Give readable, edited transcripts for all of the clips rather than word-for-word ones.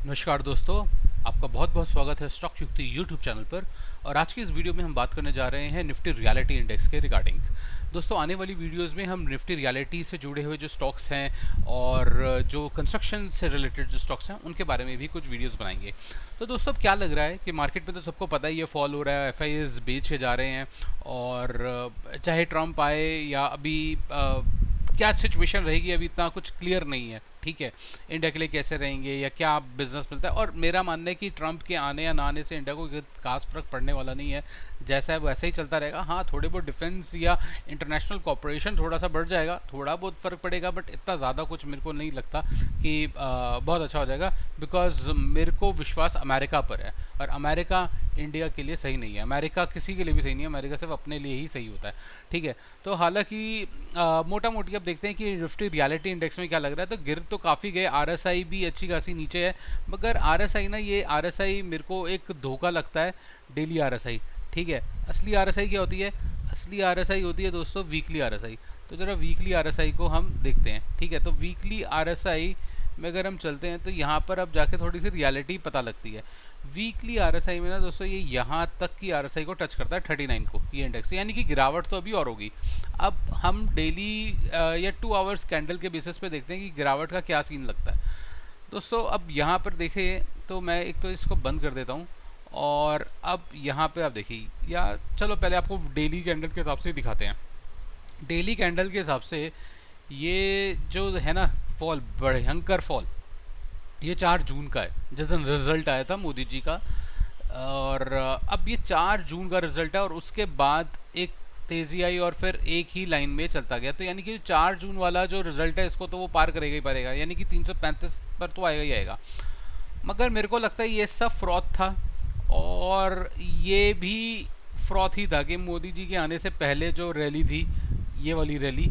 नमस्कार दोस्तों, आपका बहुत बहुत स्वागत है स्टॉक युक्ति यूट्यूब चैनल पर। और आज की इस वीडियो में हम बात करने जा रहे हैं निफ्टी रियलिटी इंडेक्स के रिगार्डिंग। दोस्तों, आने वाली वीडियोस में हम निफ्टी रियलिटी से जुड़े हुए जो स्टॉक्स हैं और जो कंस्ट्रक्शन से रिलेटेड जो स्टॉक्स हैं उनके बारे में भी कुछ वीडियोस बनाएंगे। तो दोस्तों, अब क्या लग रहा है कि मार्केट में तो सबको पता ही है फॉल हो रहा है, एफआईएस बेचे जा रहे हैं। और चाहे ट्रम्प आए या अभी क्या सिचुएशन रहेगी अभी इतना कुछ क्लियर नहीं है। ठीक है, इंडिया के लिए कैसे रहेंगे या क्या बिजनेस मिलता है। और मेरा मानना है कि ट्रंप के आने या ना आने से इंडिया को खास फर्क पड़ने वाला नहीं है, जैसा है वैसे ही चलता रहेगा। हाँ, थोड़े बहुत डिफेंस या इंटरनेशनल कॉपरेशन थोड़ा सा बढ़ जाएगा, थोड़ा बहुत फ़र्क पड़ेगा, बट इतना ज़्यादा कुछ मेरे को नहीं लगता कि बहुत अच्छा हो जाएगा। बिकॉज मेरे को विश्वास अमेरिका पर है, और अमेरिका इंडिया के लिए सही नहीं है, अमेरिका किसी के लिए भी सही नहीं है, अमेरिका सिर्फ अपने लिए ही सही होता है। ठीक है, तो हालांकि मोटा मोटी अब देखते हैं कि निफ्टी रियलिटी इंडेक्स में क्या लग रहा है। तो गिर तो काफ़ी गए, आरएसआई भी अच्छी खासी नीचे है, मगर आरएसआई ना, ये आरएसआई मेरे को एक धोखा लगता है, डेली आरएसआई। ठीक है, असली आरएसआई क्या होती है? असली आरएसआई होती है दोस्तों वीकली आरएसआई। तो ज़रा वीकली आरएसआई को हम देखते हैं। ठीक है, तो वीकली आरएसआई में अगर हम चलते हैं तो यहाँ पर अब जाके थोड़ी सी रियलिटी पता लगती है। वीकली आरएसआई में ना दोस्तों, ये यहाँ तक की आरएसआई को टच करता है 39 को, ये इंडेक्स, यानी कि गिरावट तो अभी और होगी। अब हम डेली या 2 आवर्स कैंडल के बेसिस पे देखते हैं कि गिरावट का क्या सीन लगता है। दोस्तों, अब यहाँ पर देखिए, तो मैं एक तो इसको बंद कर देता हूँ, और अब यहाँ पे आप देखिए, या चलो पहले आपको डेली कैंडल के हिसाब से दिखाते हैं। डेली कैंडल के हिसाब से ये जो है ना फॉल, भयंकर फॉल, ये 4 जून का है, जिस दिन रिजल्ट आया था मोदी जी का। और अब ये 4 जून का रिजल्ट है, और उसके बाद एक तेज़ी आई और फिर एक ही लाइन में चलता गया। तो यानी कि 4 जून वाला जो रिजल्ट है इसको तो वो पार करेगा ही पारेगा, यानी कि 335 पर तो आएगा ही आएगा। मगर मेरे को लगता है ये सब फ्रॉड था, और ये भी फ्रॉड ही था कि मोदी जी के आने से पहले जो रैली थी, ये वाली रैली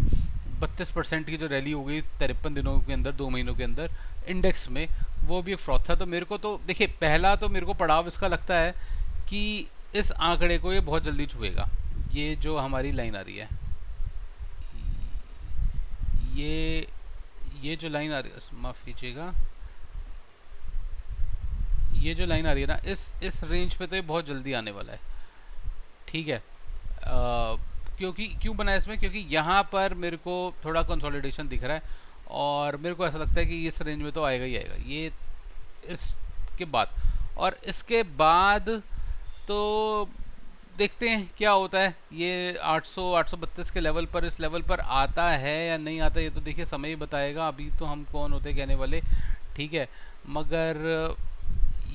32% की जो रैली हो गई 53 दिनों के अंदर, 2 महीनों के अंदर इंडेक्स में, वो भी एक फ्रॉड था। तो मेरे को तो देखिए, पहला तो मेरे को पड़ाव इसका लगता है कि इस आंकड़े को ये बहुत जल्दी छुएगा। ये जो हमारी लाइन आ रही है, ये जो लाइन आ रही है, माफ़ कीजिएगा, ये जो लाइन आ रही है ना, इस रेंज पे तो ये बहुत जल्दी आने वाला है। ठीक है, क्योंकि क्यों बनाया इसमें, क्योंकि यहाँ पर मेरे को थोड़ा कंसोलिडेशन दिख रहा है, और मेरे को ऐसा लगता है कि इस रेंज में तो आएगा ही आएगा ये इसके बाद। और इसके बाद तो देखते हैं क्या होता है। ये 800 832 के लेवल पर, इस लेवल पर आता है या नहीं आता, ये तो देखिए समय ही बताएगा। अभी तो हम कौन होते कहने वाले। ठीक है, मगर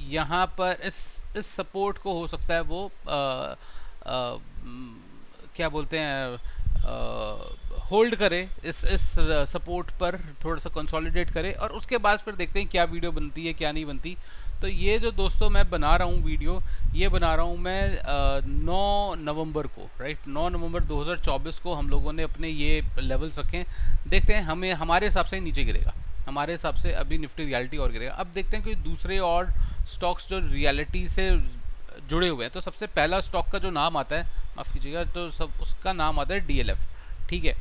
यहाँ पर इस सपोर्ट को हो सकता है वो क्या बोलते हैं, होल्ड करे, इस सपोर्ट पर थोड़ा सा कंसोलिडेट करे, और उसके बाद फिर देखते हैं क्या वीडियो बनती है क्या नहीं बनती। तो ये जो दोस्तों मैं बना रहा हूँ वीडियो, ये बना रहा हूँ मैं 9 नवंबर को, राइट, 9 नवंबर 2024 को हम लोगों ने अपने ये लेवल्स रखे। देखते हैं, हमें हमारे हिसाब से नीचे गिरेगा, हमारे हिसाब से अभी निफ्टी रियलिटी और गिरेगा। अब देखते हैं कोई दूसरे और स्टॉक्स जो रियलिटी से जुड़े हुए हैं। तो सबसे पहला स्टॉक का जो नाम आता है, माफ़ कीजिएगा, तो सब उसका नाम आता है डीएलएफ। ठीक है,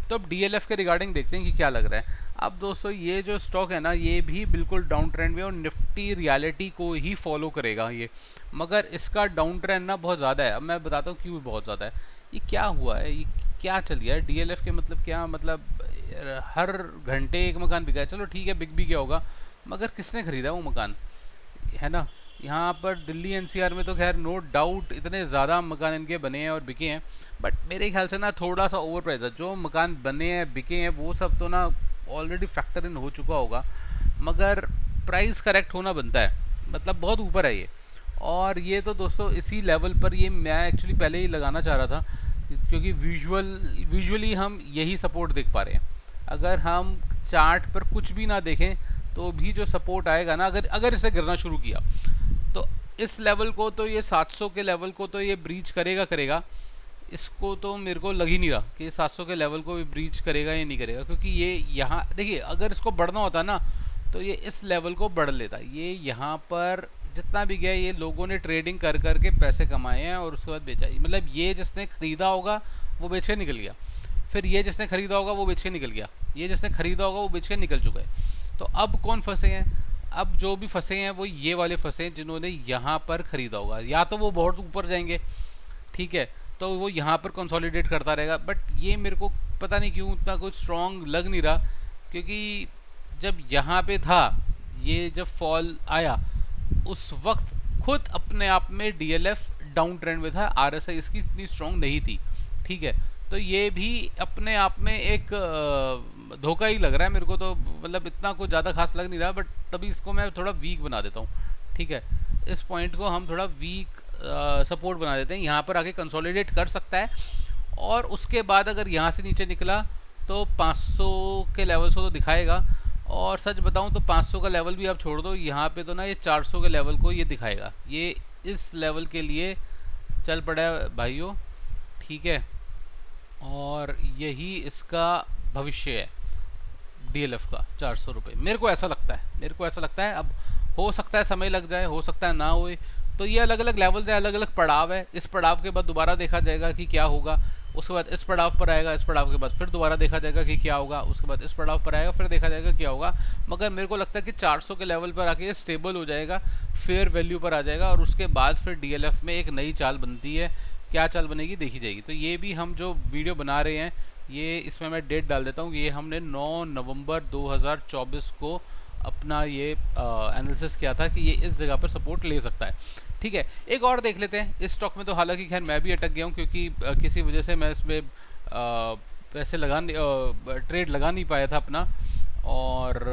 तो अब डीएलएफ के रिगार्डिंग देखते हैं कि क्या लग रहा है। अब दोस्तों, ये जो स्टॉक है ना, ये भी बिल्कुल डाउन ट्रेंड में, और निफ्टी रियलिटी को ही फॉलो करेगा ये, मगर इसका डाउन ट्रेंड ना बहुत ज़्यादा है। अब मैं बताता हूँ क्यों बहुत ज़्यादा है। ये क्या हुआ है, ये क्या चल गया है डीएलएफ के, मतलब क्या, मतलब हर घंटे एक मकान बिका है। चलो ठीक है, बिक भी गया होगा, मगर किसने खरीदा वो मकान, है ना। यहाँ पर दिल्ली एनसीआर में तो खैर नो डाउट इतने ज़्यादा मकान इनके बने हैं और बिके हैं, बट मेरे ख्याल से ना थोड़ा सा ओवर प्राइस है। जो मकान बने हैं बिके हैं वो सब तो ना ऑलरेडी फैक्टर इन हो चुका होगा, मगर प्राइस करेक्ट होना बनता है, मतलब बहुत ऊपर है ये। और ये तो दोस्तों इसी लेवल पर, ये मैं एक्चुअली पहले ही लगाना चाह रहा था, क्योंकि विजुअली हम यही सपोर्ट देख पा रहे हैं। अगर हम चार्ट पर कुछ भी ना देखें तो भी जो सपोर्ट आएगा ना, अगर इसे गिरना शुरू किया तो इस लेवल को, तो ये 700 के लेवल को तो ये ब्रीच करेगा। इसको तो मेरे को लग ही नहीं रहा कि 700 के लेवल को भी ब्रीच करेगा या नहीं करेगा, क्योंकि ये यहाँ देखिए, अगर इसको बढ़ना होता ना तो ये इस लेवल को बढ़ लेता। ये यहाँ पर जितना भी गया, ये लोगों ने ट्रेडिंग कर करके पैसे कमाए हैं और उसके बाद बेचा। मतलब ये जिसने ख़रीदा होगा वो बेच के निकल गया, फिर ये जिसने ख़रीदा होगा वो बेच के निकल गया, ये जिसने ख़रीदा होगा वो बेच के निकल चुका है। तो अब कौन फंसे हैं? अब जो भी फंसे हैं वो ये वाले फंसे हैं जिन्होंने यहाँ पर ख़रीदा होगा, या तो वो बहुत ऊपर जाएंगे, ठीक है, तो वो यहाँ पर कंसोलिडेट करता रहेगा। बट ये मेरे को पता नहीं क्यों उतना कुछ स्ट्रॉन्ग लग नहीं रहा, क्योंकि जब यहाँ पे था, ये जब फॉल आया उस वक्त खुद अपने आप में डीएलएफ डाउन ट्रेंड में था, आरएसआई इसकी इतनी स्ट्रॉन्ग नहीं थी, ठीक है। तो ये भी अपने आप में एक धोखा ही लग रहा है मेरे को, तो मतलब इतना कुछ ज़्यादा खास लग नहीं रहा, बट तभी इसको मैं थोड़ा वीक बना देता हूँ, ठीक है। इस पॉइंट को हम थोड़ा वीक सपोर्ट बना देते हैं, यहाँ पर आके कंसोलिडेट कर सकता है, और उसके बाद अगर यहाँ से नीचे निकला तो 500 के लेवल्स को तो दिखाएगा। और सच बताऊं तो 500 का लेवल भी आप छोड़ दो, यहाँ पे तो ना ये 400 के लेवल को ये दिखाएगा, ये इस लेवल के लिए चल पड़ा है भाइयों, ठीक है। और यही इसका भविष्य है डीएलएफ का, 400 रुपये, मेरे को ऐसा लगता है, मेरे को ऐसा लगता है। अब हो सकता है समय लग जाए, हो सकता है ना होए, तो ये अलग अलग लेवल्स है, अलग अलग पड़ाव है। इस पड़ाव के बाद दोबारा देखा जाएगा कि क्या होगा, उसके बाद इस पड़ाव पर आएगा, इस पड़ाव के बाद फिर दोबारा देखा जाएगा कि क्या होगा, उसके बाद इस पड़ाव पर आएगा, फिर देखा जाएगा क्या होगा। मगर मेरे को लगता है कि 400 के लेवल पर आके ये स्टेबल हो जाएगा, फेयर वैल्यू पर आ जाएगा, और उसके बाद फिर डीएलएफ में एक नई चाल बनती है। क्या चाल बनेगी देखी जाएगी। तो ये भी हम जो वीडियो बना रहे हैं, ये इसमें मैं डेट डाल देता हूँ, ये हमने 9 नवंबर 2024 को अपना ये एनालिसिस किया था कि ये इस जगह पर सपोर्ट ले सकता है, ठीक है। एक और देख लेते हैं इस स्टॉक में, तो हालांकि खैर मैं भी अटक गया हूँ, क्योंकि किसी वजह से मैं इसमें पैसे ट्रेड लगा नहीं पाया था अपना, और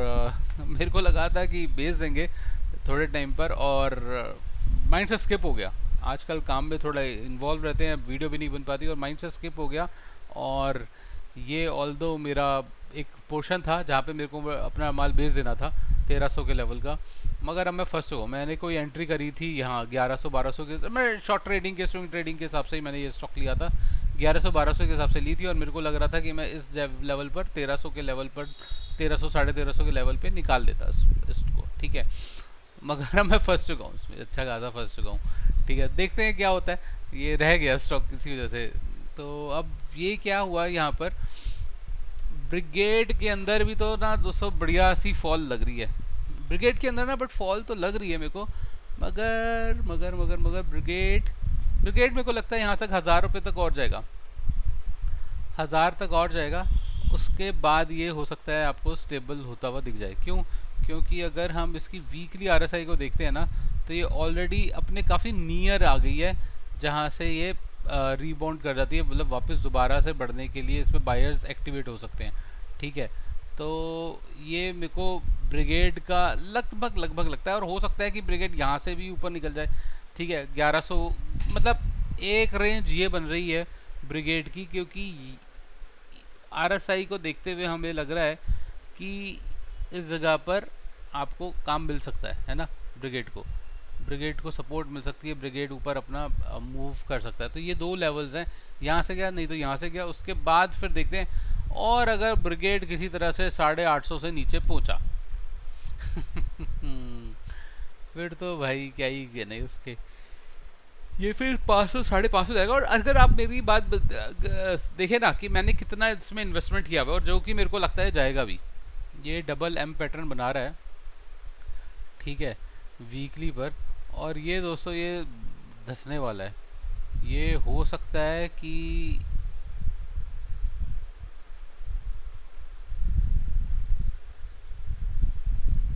मेरे को लगा था कि बेच देंगे थोड़े टाइम पर, और माइंड से स्किप हो गया। आजकल काम में थोड़ा इन्वॉल्व रहते हैं, वीडियो भी नहीं बन पाती, और माइंड से स्किप हो गया। और ये ऑल्दो मेरा एक पोर्शन था जहाँ पे मेरे को अपना माल बेच देना था 1300 के लेवल का, मगर अब मैं फंस हो, मैंने कोई एंट्री करी थी यहाँ 1100-1200 के, मैं शॉर्ट ट्रेडिंग के स्विंग ट्रेडिंग के हिसाब से ही मैंने ये स्टॉक लिया था, 1100-1200 के हिसाब से ली थी, और मेरे को लग रहा था कि मैं इस लेवल पर 1300 के लेवल पर 1300-1350 के लेवल पे निकाल देता इसको, ठीक है। मगर अब मैं फंस चुका हूँ इसमें, अच्छा खासा फंस चुका हूँ, ठीक है। देखते हैं क्या होता है, ये रह गया स्टॉक किसी वजह से। तो अब ये क्या हुआ यहाँ पर, ब्रिगेड के अंदर भी तो ना दोस्तों बढ़िया सी फॉल लग रही है ब्रिगेड के अंदर ना, बट फॉल तो लग रही है मेरे को, मगर मगर मगर मगर ब्रिगेड मेरे को लगता है यहाँ तक 1000 रुपये तक और जाएगा, 1000 तक और जाएगा। उसके बाद ये हो सकता है आपको स्टेबल होता हुआ दिख जाए। क्यों? क्योंकि अगर हम इसकी वीकली आरएसआई को देखते हैं ना, तो ये ऑलरेडी अपने काफ़ी नियर आ गई है, जहाँ से ये रीबाउंड कर जाती है, मतलब वापस दोबारा से बढ़ने के लिए इसमें बायर्स एक्टिवेट हो सकते हैं, ठीक है। तो ये मेरे को ब्रिगेड का लगभग लगता है, और हो सकता है कि ब्रिगेड यहाँ से भी ऊपर निकल जाए, ठीक है। 1100 मतलब एक रेंज ये बन रही है ब्रिगेड की, क्योंकि आरएसआई को देखते हुए हमें लग रहा है कि इस जगह पर आपको काम मिल सकता है ना, ब्रिगेड को सपोर्ट मिल सकती है, ब्रिगेड ऊपर अपना मूव कर सकता है। तो ये दो लेवल्स हैं, यहाँ से गया नहीं तो यहाँ से गया, उसके बाद फिर देखते हैं। और अगर ब्रिगेड किसी तरह से 850 से नीचे पहुँचा फिर तो भाई क्या ही कहना है उसके, ये फिर 500-550 जाएगा। और अगर आप मेरी बात देखें ना कि मैंने कितना इसमें इन्वेस्टमेंट किया हुआ है, और जो कि मेरे को लगता है जाएगा भी, ये डबल एम पैटर्न बना रहा है, ठीक है, वीकली पर। और ये दोस्तों ये धंसने वाला है, ये हो सकता है कि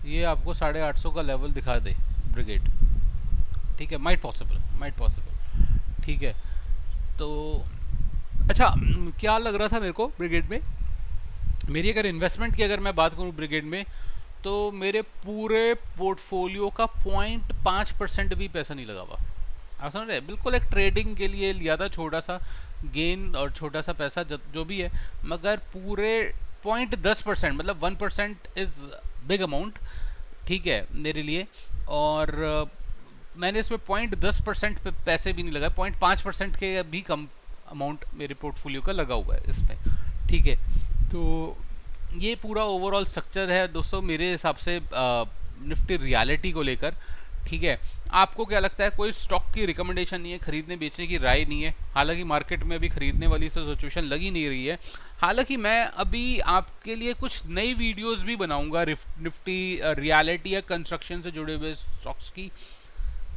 ये आपको 850 का लेवल दिखा दे ब्रिगेड, ठीक है, माइट पॉसिबल, ठीक है। तो अच्छा क्या लग रहा था मेरे को ब्रिगेड में, मेरी अगर इन्वेस्टमेंट की अगर मैं बात करूं ब्रिगेड में, तो मेरे पूरे पोर्टफोलियो का 0.5% भी पैसा नहीं लगा हुआ। आप समझ रहे हैं, बिल्कुल एक ट्रेडिंग के लिए लिया था, छोटा सा गेन और छोटा सा पैसा जो भी है, मगर पूरे 0.10% मतलब 1% इज़ बिग अमाउंट, ठीक है मेरे लिए। और मैंने इसमें 0.10% पे पैसे भी नहीं लगाए, 0.5% के भी कम अमाउंट मेरे पोर्टफोलियो का लगा हुआ है इसमें, ठीक है। तो ये पूरा ओवरऑल स्ट्रक्चर है दोस्तों मेरे हिसाब से निफ्टी रियलिटी को लेकर, ठीक है, आपको क्या लगता है? कोई स्टॉक की रिकमेंडेशन नहीं है, खरीदने बेचने की राय नहीं है, हालांकि मार्केट में अभी खरीदने वाली से सिचुएशन लगी नहीं रही है। हालांकि मैं अभी आपके लिए कुछ नई वीडियोस भी बनाऊंगा निफ्टी रियलिटी या कंस्ट्रक्शन से जुड़े हुए स्टॉक्स की,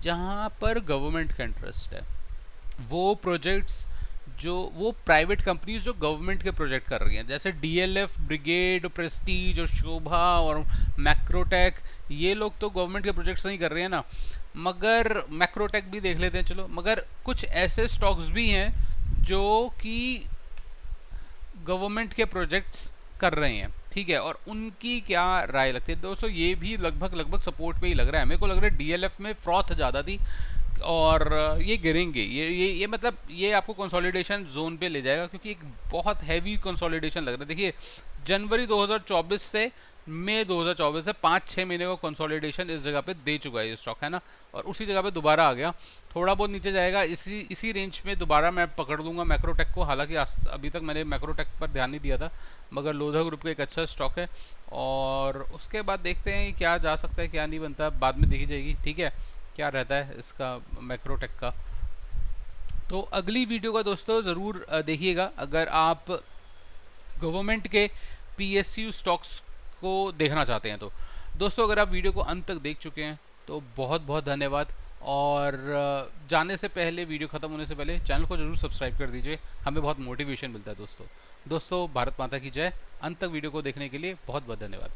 जहां पर गवर्नमेंट का इंटरेस्ट है। वो प्रोजेक्ट्स जो वो प्राइवेट कंपनीज जो गवर्नमेंट के प्रोजेक्ट कर रही हैं, जैसे डीएलएफ, ब्रिगेड, प्रेस्टीज और शोभा और मैक्रोटेक, ये लोग तो गवर्नमेंट के प्रोजेक्ट्स नहीं कर रहे हैं ना। मगर मैक्रोटेक भी देख लेते हैं चलो, मगर कुछ ऐसे स्टॉक्स भी हैं जो कि गवर्नमेंट के प्रोजेक्ट्स कर रहे हैं, ठीक है, और उनकी क्या राय लगती है दोस्तों? ये भी लगभग सपोर्ट पे ही लग रहा है। मेरे को लग रहा है डीएलएफ में फ्रॉथ ज़्यादा थी और ये गिरेंगे, ये मतलब ये आपको कंसोलिडेशन जोन पे ले जाएगा, क्योंकि एक बहुत हैवी कंसोलिडेशन लग रहा है। देखिए, जनवरी 2024 से मई 2024 से 5-6 महीने का कंसोलिडेशन इस जगह पे दे चुका है ये स्टॉक, है ना, और उसी जगह पे दोबारा आ गया। थोड़ा बहुत नीचे जाएगा, इसी रेंज में दोबारा मैं पकड़ लूँगा मैक्रोटेक को। हालांकि अभी तक मैंने मैक्रोटेक पर ध्यान नहीं दिया था, मगर लोधा ग्रुप का एक अच्छा स्टॉक है। और उसके बाद देखते हैं क्या जा सकता है, क्या नहीं बनता, बाद में देखी जाएगी, ठीक है, क्या रहता है इसका मैक्रोटेक का। तो अगली वीडियो का दोस्तों ज़रूर देखिएगा, अगर आप गवर्नमेंट के पीएसयू स्टॉक्स को देखना चाहते हैं तो। दोस्तों, अगर आप वीडियो को अंत तक देख चुके हैं तो बहुत बहुत धन्यवाद। और जाने से पहले, वीडियो ख़त्म होने से पहले चैनल को ज़रूर सब्सक्राइब कर दीजिए, हमें बहुत मोटिवेशन मिलता है दोस्तों। भारत माता की जय। अंत तक वीडियो को देखने के लिए बहुत बहुत धन्यवाद।